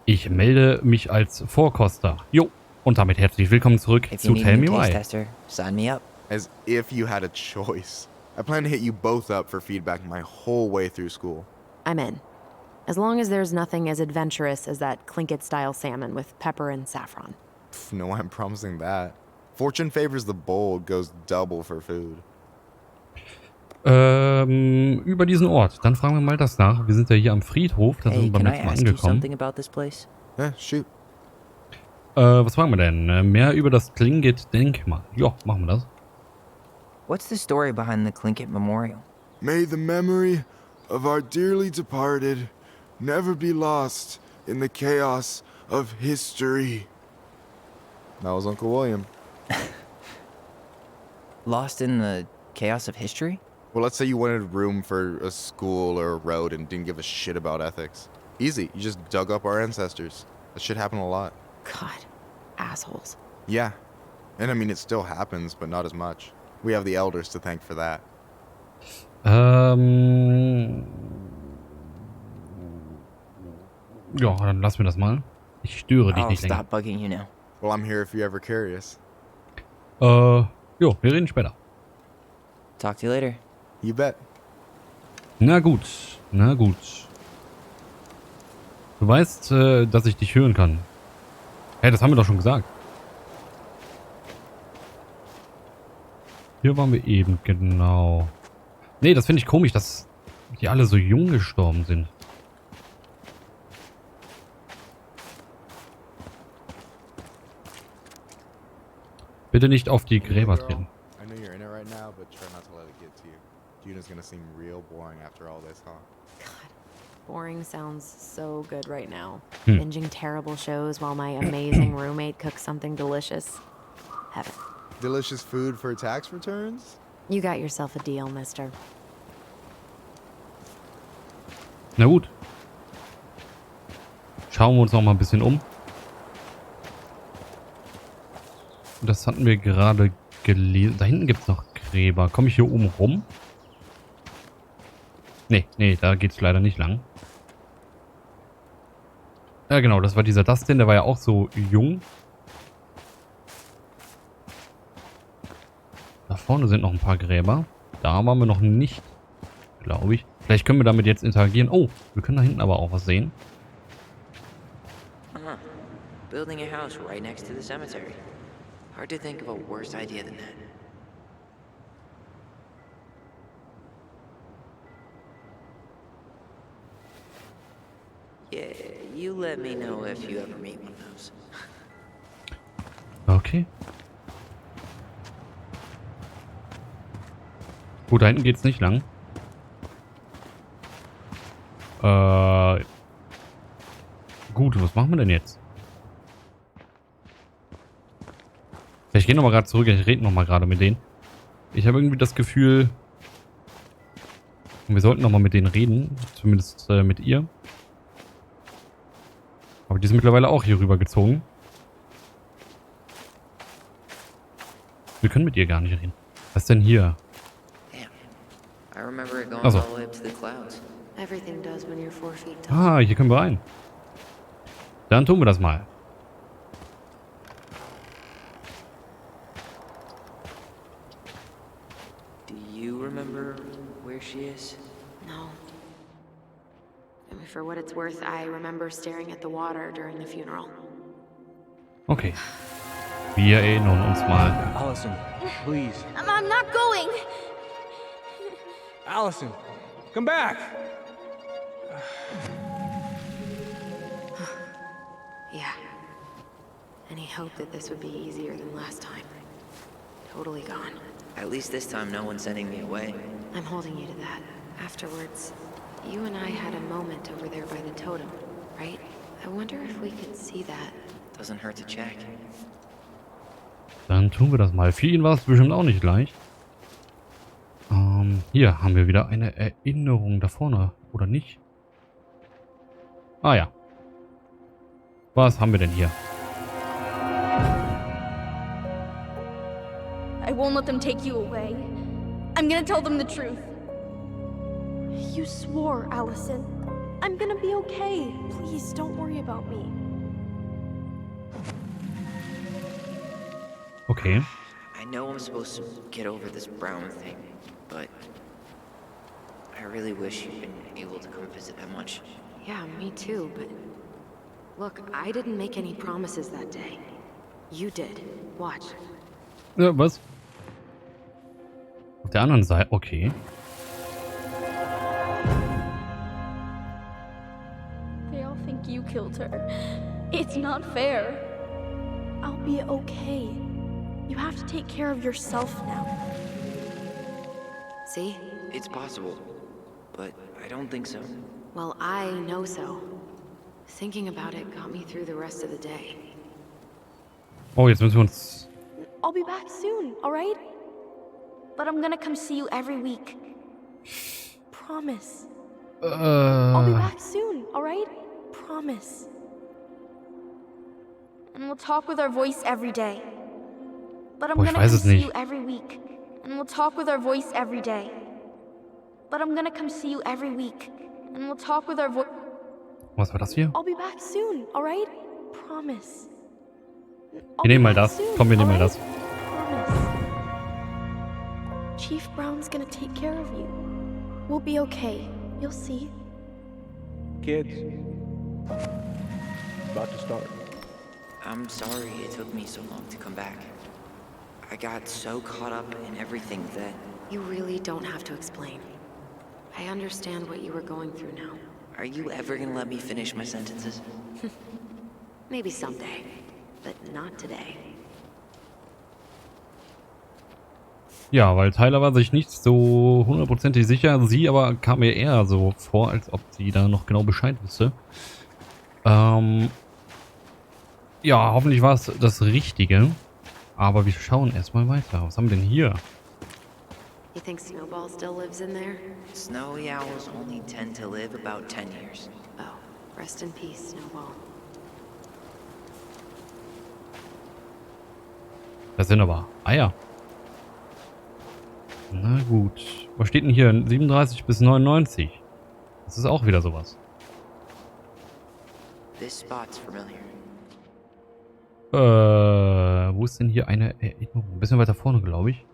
Ich melde mich als Vorkoster. Jo, und damit herzlich willkommen zurück If you zu need Tell a Me new taste Why. tester, sign me up. As if you had a choice. I plan to hit you both up for feedback my whole way through school. I'm in. As long as there's nothing as adventurous as that Klingit-style salmon with pepper and saffron. Pff, no, I'm promising that. Fortune favors the bold, goes double for food. Über diesen Ort. Dann fragen wir mal das nach. Wir sind ja hier am Friedhof. Da sind Hey, wir beim can I letzten Mal ask you angekommen. something about this place? Yeah, shoot. Was fragen wir denn? Mehr über das Klingit-Denkmal. Ja, machen wir das. What's the story behind the Klingit Memorial? May the memory of our dearly departed never be lost in the chaos of history. That was Uncle William. Lost in the chaos of history? Well, let's say you wanted room for a school or a road and didn't give a shit about ethics. Easy, you just dug up our ancestors. That shit happened a lot. God, assholes. Yeah. And I mean, it still happens, but not as much. We have the elders to thank for that. Ja, dann lassen wir das mal. Ich störe dich I'll nicht länger. stop bugging you now. Well, I'm here if you're ever curious. Jo, wir reden später. Talk to you later. You bet. Na gut, na gut. Du weißt, dass ich dich hören kann. Hey, das haben wir doch schon gesagt. Hier waren wir eben, genau. Nee, das finde ich komisch, dass die alle so jung gestorben sind. Bitte nicht auf die Gräber treten. I know you're in it right now, but try not to let it get to you. Juna's gonna seem real boring after all this, huh? God, boring sounds so good right now. Hmm. Binging terrible shows while my amazing roommate cooks something delicious. Heaven. Delicious food for tax returns? You got yourself a deal, mister. Na gut. Schauen wir uns noch mal ein bisschen um. Das hatten wir gerade gelesen. Da hinten gibt es noch Gräber. Komme ich hier oben rum? Nee, da geht's leider nicht lang. Ja genau, das war dieser Dustin, der war ja auch so jung. Da vorne sind noch ein paar Gräber. Da waren wir noch nicht, glaube ich. Vielleicht können wir damit jetzt interagieren. Oh, wir können da hinten aber auch was sehen. Uh-huh. Building a house right next to the cemetery. Hard to think of a worse idea than that. Yeah, you let me know if you ever meet one of those. Okay. Gut, da hinten geht's nicht lang. Gut, was machen wir denn jetzt? Ich gehe nochmal gerade zurück, ich rede nochmal gerade mit denen. Ich habe irgendwie das Gefühl, wir sollten nochmal mit denen reden. Zumindest mit ihr. Aber die sind mittlerweile auch hier rüber gezogen. Wir können mit ihr gar nicht reden. Was ist denn hier? I remember it going Also. all the way up to the clouds. Everything does when you're 4 feet tall. Ah, hier können wir rein. Dann tun wir das mal. Do you remember where she is? No. I mean, for what it's worth, I remember staring at the water during the funeral. Okay. Wir erinnern uns mal. Alyson, please. I'm not going. Alyson, come back! Yeah. Any hope that this would be easier than last time? Totally gone. At least this time no one's sending me away. I'm holding you to that. Afterwards, you and I had a moment over there by the totem, right? I wonder if we could see that. Doesn't hurt to check. Dann tun wir das mal. Für ihn war es bestimmt auch nicht leicht. Hier haben wir wieder eine Erinnerung da vorne. Oder nicht? Ah ja. Was haben wir denn hier? I won't let them take you away. I'm gonna tell them the truth. You swore, Alyson. I'm gonna be okay. Please, don't worry about me. Okay. I know I'm supposed to get over this Brown thing, but I really wish you'd been able to come visit that much. Yeah, me too, but... Look, I didn't make any promises that day. You did. Watch. Ja, was? Auf der anderen Seite, okay. They all think you killed her. It's not fair. I'll be okay. You have to take care of yourself now. See? It's possible, but I don't think so. Well, I know so. Thinking about it got me through the rest of the day. Oh, jetzt müssen wir uns... I'll be back soon, alright? But I'm gonna come see you every week. Promise. I'll be back soon, alright? Promise. And we'll talk with our voice every day. But I'm Boah, ich gonna weiß come es see nicht. you every week. And we'll talk with our voice every day. But I'm gonna come see you every week. And we'll talk with our voice. Was war das hier? I'll be back soon, alright? Promise. Wir nehmen mal das. Komm, wir nehmen mal das. Promise. Chief Brown's gonna take care of you. We'll be okay. You'll see. Kids. About to start. I'm sorry it took me so long to come back. I got so caught up in everything that... You really don't have to explain. I understand what you were going through now. Are you ever gonna let me finish my sentences? Maybe someday, but not today. Ja, weil Tyler war sich nicht so hundertprozentig sicher. Sie aber kam mir eher so vor, als ob sie da noch genau Bescheid wüsste. Ja, hoffentlich war es das Richtige. Aber wir schauen erstmal weiter. Was haben wir denn hier? You think Snowball still lives in there? Snowy owls only tend to live about 10 years. Oh, rest in peace, Snowball. Das sind aber Eier. Na gut. Was steht denn hier? 37 bis 99. Das ist auch wieder sowas. This spot's familiar. Wo ist denn hier eine Erinnerung? Ein bisschen weiter vorne, glaube ich.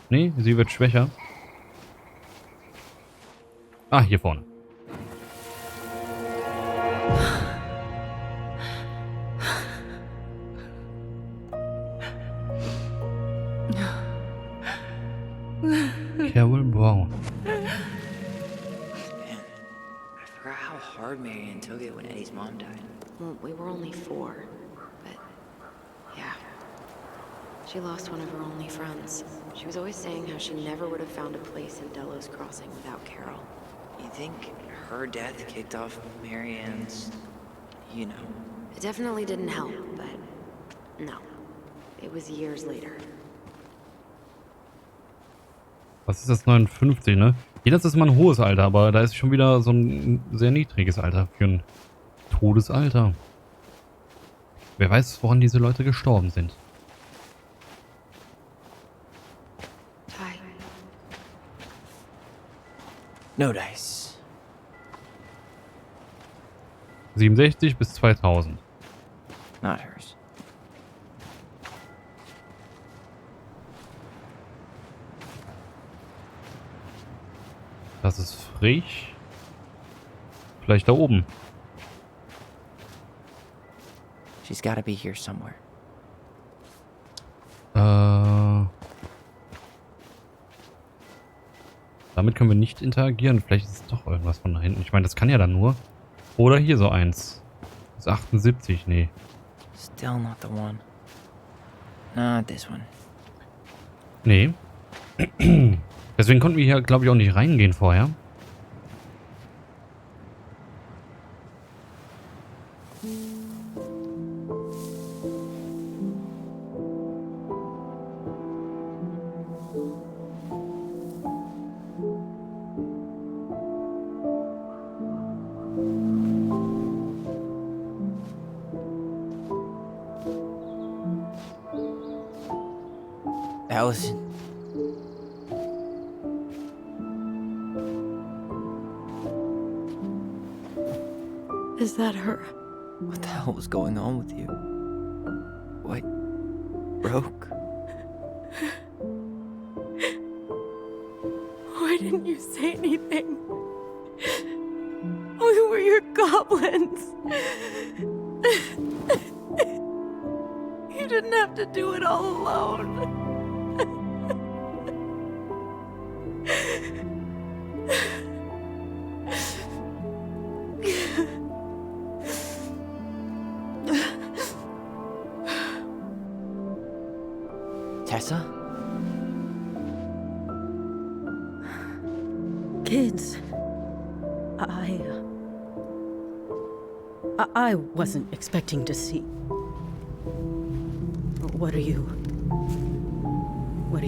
Nee, sie wird schwächer. Ah, hier vorne. Carol Brown. Man, I forgot how hard Marianne took it when Eddie's mom died. Well, we were only 4, but yeah. She lost one of her only friends. She was always saying how she never would have found a place in Delos Crossing without Carol. You think her death kicked off Marianne's, you know? It definitely didn't help, but no. It was years later. Was ist das? 59, ne? Jedes ist mal ein hohes Alter, aber da ist schon wieder so ein sehr niedriges Alter für ein Todesalter. Wer weiß, woran diese Leute gestorben sind. Ty. No dice. 67 bis 2000. Not hers. Das ist frisch. Vielleicht da oben. She's gotta be here somewhere. Damit können wir nicht interagieren. Vielleicht ist es doch irgendwas von da hinten. Ich meine, das kann ja dann nur. Oder hier so eins. Das ist 78, nee. Still not the one. Not this one. Nee. Deswegen konnten wir hier, glaube ich, auch nicht reingehen vorher. Alyson. Is Is that her? What the hell was going on with you? What broke? Why didn't you say anything? We were your goblins. You didn't have to do it all alone. Tessa? Kids, I wasn't expecting to see. What are you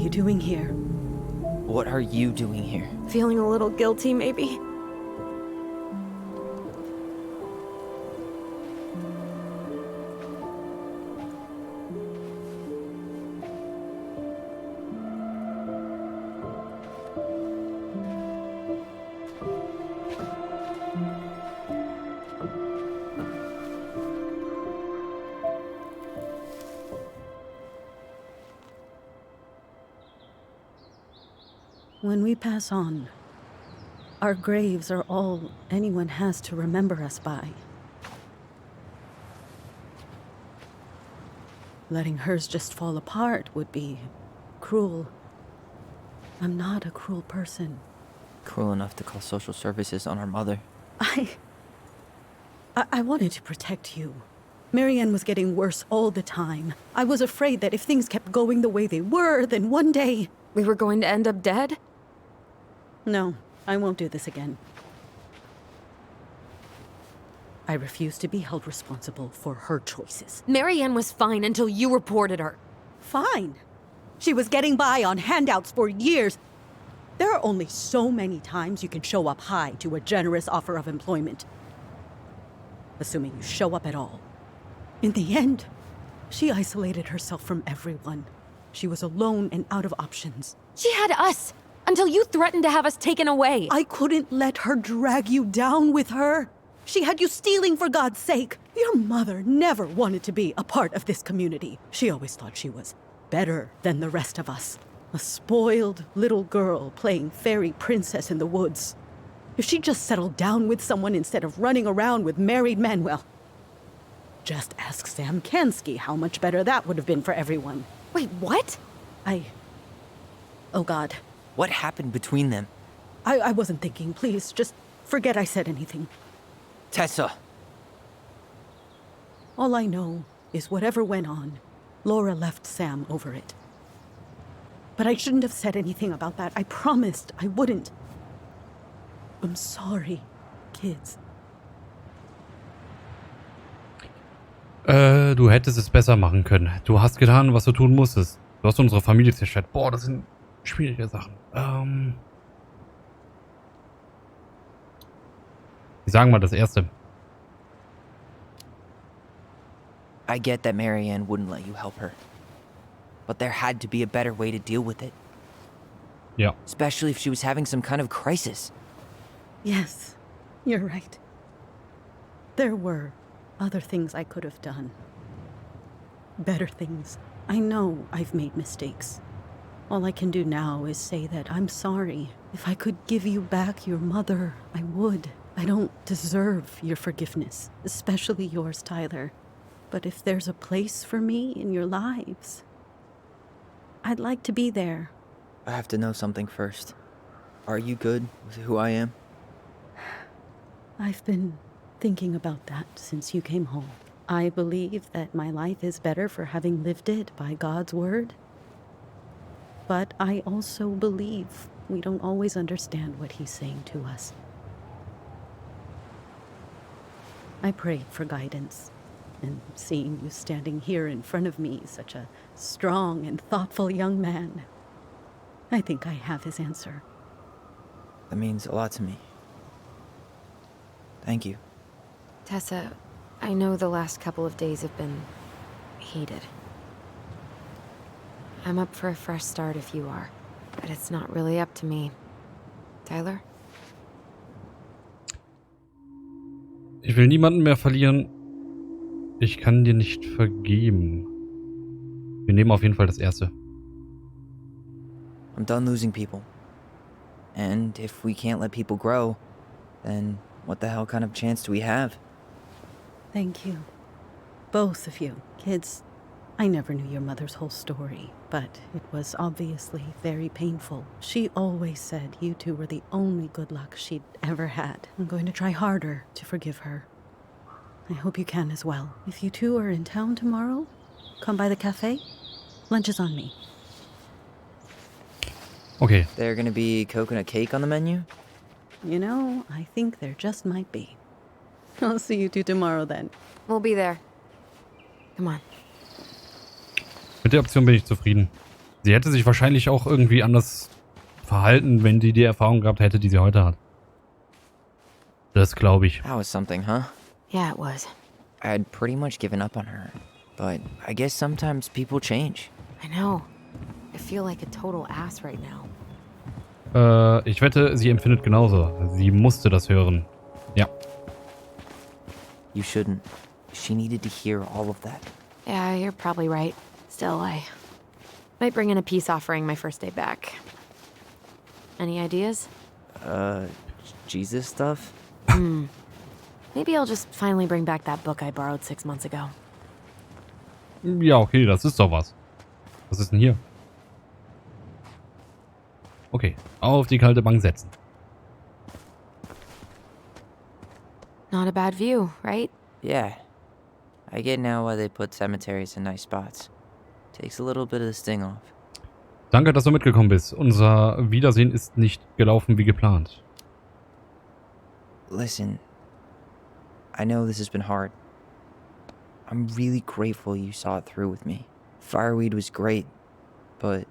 doing here? What are you doing here? Feeling a little guilty, maybe? When we pass on, our graves are all anyone has to remember us by. Letting hers just fall apart would be cruel. I'm not a cruel person. Cruel enough to call social services on our mother. I wanted to protect you. Marianne was getting worse all the time. I was afraid that if things kept going the way they were, then one day... We were going to end up dead? No, I won't do this again. I refuse to be held responsible for her choices. Marianne was fine until you reported her. Fine. She was getting by on handouts for years. There are only so many times you can show up high to a generous offer of employment. Assuming you show up at all. In the end, she isolated herself from everyone. She was alone and out of options. She had us! Until you threatened to have us taken away. I couldn't let her drag you down with her. She had you stealing for God's sake. Your mother never wanted to be a part of this community. She always thought she was better than the rest of us. A spoiled little girl playing fairy princess in the woods. If she just settled down with someone instead of running around with married men, well, just ask Sam Kansky how much better that would have been for everyone. Wait, what? Oh God. What happened between them? I wasn't thinking. Please, just forget I said anything. Tessa! All I know is whatever went on, Laura left Sam over it. But I shouldn't have said anything about that. I promised I wouldn't. I'm sorry, kids. Du hättest es besser machen können. Du hast getan, was du tun musstest. Du hast unsere Familie zerstört. Boah, das sind schwierige Sachen. Ich sage mal das Erste. I get that Marianne wouldn't let you help her. But there had to be a better way to deal with it. Ja. Especially if she was having some kind of crisis. Yes, you're right. There were other things I could have done. Better things. I know I've made mistakes. All I can do now is say that I'm sorry. If I could give you back your mother, I would. I don't deserve your forgiveness, especially yours, Tyler. But if there's a place for me in your lives, I'd like to be there. I have to know something first. Are you good with who I am? I've been thinking about that since you came home. I believe that my life is better for having lived it by God's word. But I also believe we don't always understand what he's saying to us. I prayed for guidance, and seeing you standing here in front of me, such a strong and thoughtful young man, I think I have his answer. That means a lot to me. Thank you. Tessa, I know the last couple of days have been heated. I'm up for a fresh start if you are, but it's not really up to me. Tyler? Ich will niemanden mehr verlieren. Ich kann dir nicht vergeben. Wir nehmen auf jeden Fall das erste. I'm done losing people. And if we can't let people grow, then what the hell kind of chance do we have? Thank you. Both of you. Kids, I never knew your mother's whole story, but it was obviously very painful. She always said you two were the only good luck she'd ever had. I'm going to try harder to forgive her. I hope you can as well. If you two are in town tomorrow, come by the cafe. Lunch is on me. Okay. There gonna be coconut cake on the menu? You know, I think there just might be. I'll see you two tomorrow then. We'll be there. Come on. Mit der Option bin ich zufrieden. Sie hätte sich wahrscheinlich auch irgendwie anders verhalten, wenn sie die Erfahrung gehabt hätte, die sie heute hat. Das glaube ich. That was something, huh? Yeah, it was. I had pretty much given up on her. But I guess sometimes people change. I know. I feel like a total ass right now. Ich wette, sie empfindet genauso. Sie musste das hören. Ja. You shouldn't. She needed to hear all of that. Yeah, you're probably right. Still, I might bring in a peace offering my first day back. Any ideas? Jesus stuff? Maybe I'll just finally bring back that book I borrowed 6 months ago. Ja, okay, das ist doch was. Was ist denn hier? Okay, auf die kalte Bank setzen. Not a bad view, right? Yeah. I get now why they put cemeteries in nice spots. Takes a little bit of the sting off. Danke, dass du mitgekommen bist. Unser Wiedersehen ist nicht gelaufen wie geplant. Listen, I know this has been hard. I'm really grateful you saw it through with me. Fireweed was great, but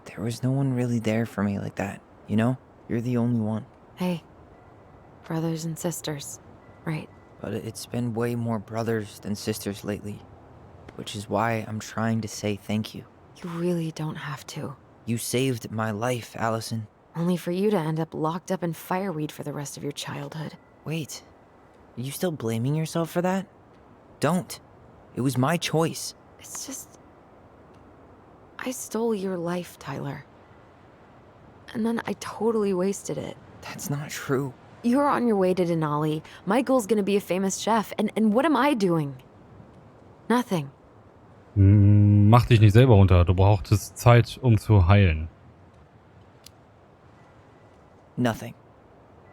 there was no one really there for me like that, you know? You're the only one. Hey, brothers and sisters, right? But it's been way more brothers than sisters lately, which is why I'm trying to say thank you. You really don't have to. You saved my life, Alyson. Only for you to end up locked up in fireweed for the rest of your childhood. Wait, are you still blaming yourself for that? Don't. It was my choice. It's just... I stole your life, Tyler. And then I totally wasted it. That's not true. You're on your way to Denali. Michael's gonna be a famous chef. And what am I doing? Nothing. Mach dich nicht selber runter. Du brauchtest Zeit, um zu heilen. Nothing.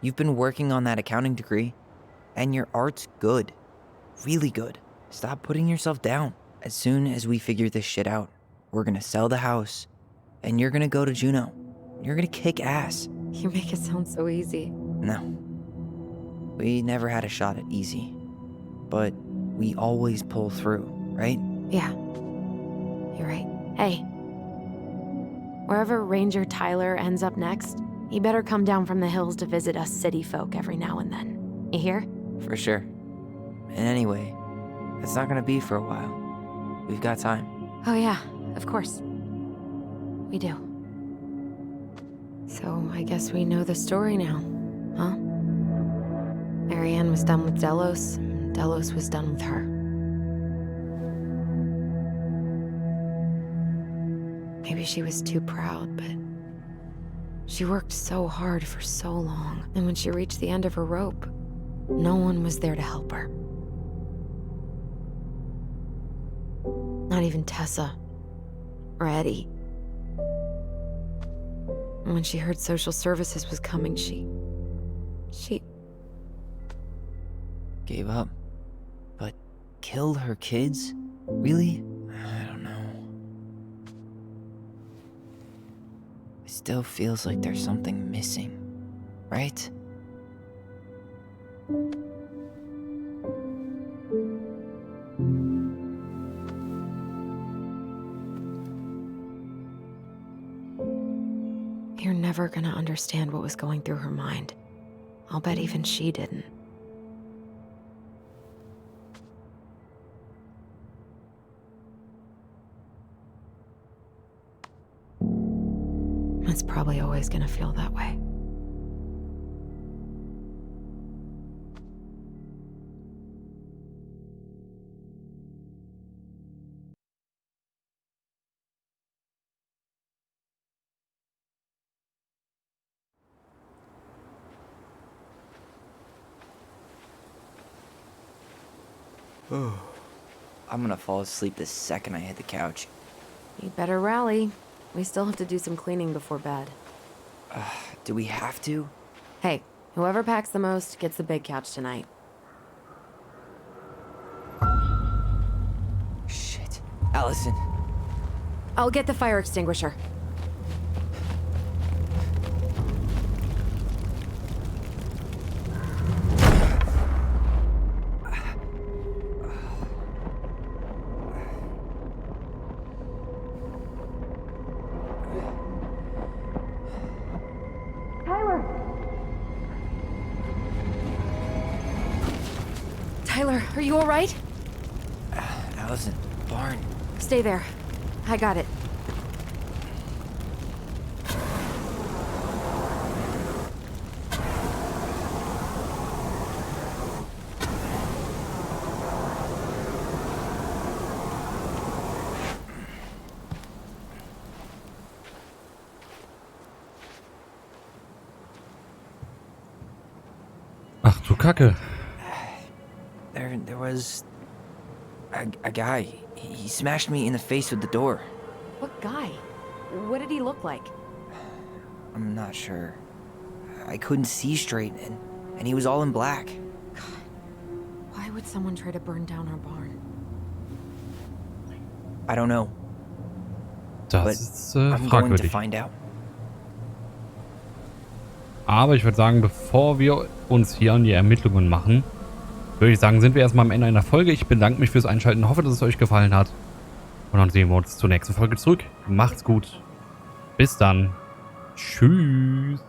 You've been working on that accounting degree, and your art's good. Really good. Stop putting yourself down. As soon as we figure this shit out, we're gonna sell the house, and you're gonna go to Juneau. You're gonna kick ass. You make it sound so easy. No. We never had a shot at easy. But we always pull through, right? Yeah. You're right. Hey. Wherever Ranger Tyler ends up next, he better come down from the hills to visit us city folk every now and then. You hear? For sure. And anyway, it's not gonna be for a while. We've got time. Oh yeah, of course. We do. So I guess we know the story now, huh? Marianne was done with Delos, and Delos was done with her. Maybe she was too proud, but she worked so hard for so long, and when she reached the end of her rope, no one was there to help her. Not even Tessa or Eddie. And when she heard social services was coming, she Gave up. But killed her kids? Really? I don't know. It still feels like there's something missing, right? You're never gonna understand what was going through her mind. I'll bet even she didn't. It's probably always gonna feel that way. I'm gonna fall asleep the second I hit the couch. You better rally. We still have to do some cleaning before bed. Do we have to? Hey, whoever packs the most gets the big couch tonight. Shit. Alyson. I'll get the fire extinguisher. Tyler, are you all right? Alyson, barn. Stay there. I got it. Ach du Kacke. There was a guy. He smashed me in the face with the door. What guy? What did he look like? I'm not sure. I couldn't see straight, and he was all in black. Why would someone try to burn down our barn? I don't know, Das but ist I'm going to fragwürdig. find out. Aber ich würde sagen, bevor wir uns hier an die Ermittlungen machen, würde ich sagen, sind wir erstmal am Ende einer Folge. Ich bedanke mich fürs Einschalten, hoffe, dass es euch gefallen hat. Und dann sehen wir uns zur nächsten Folge zurück. Macht's gut. Bis dann. Tschüss.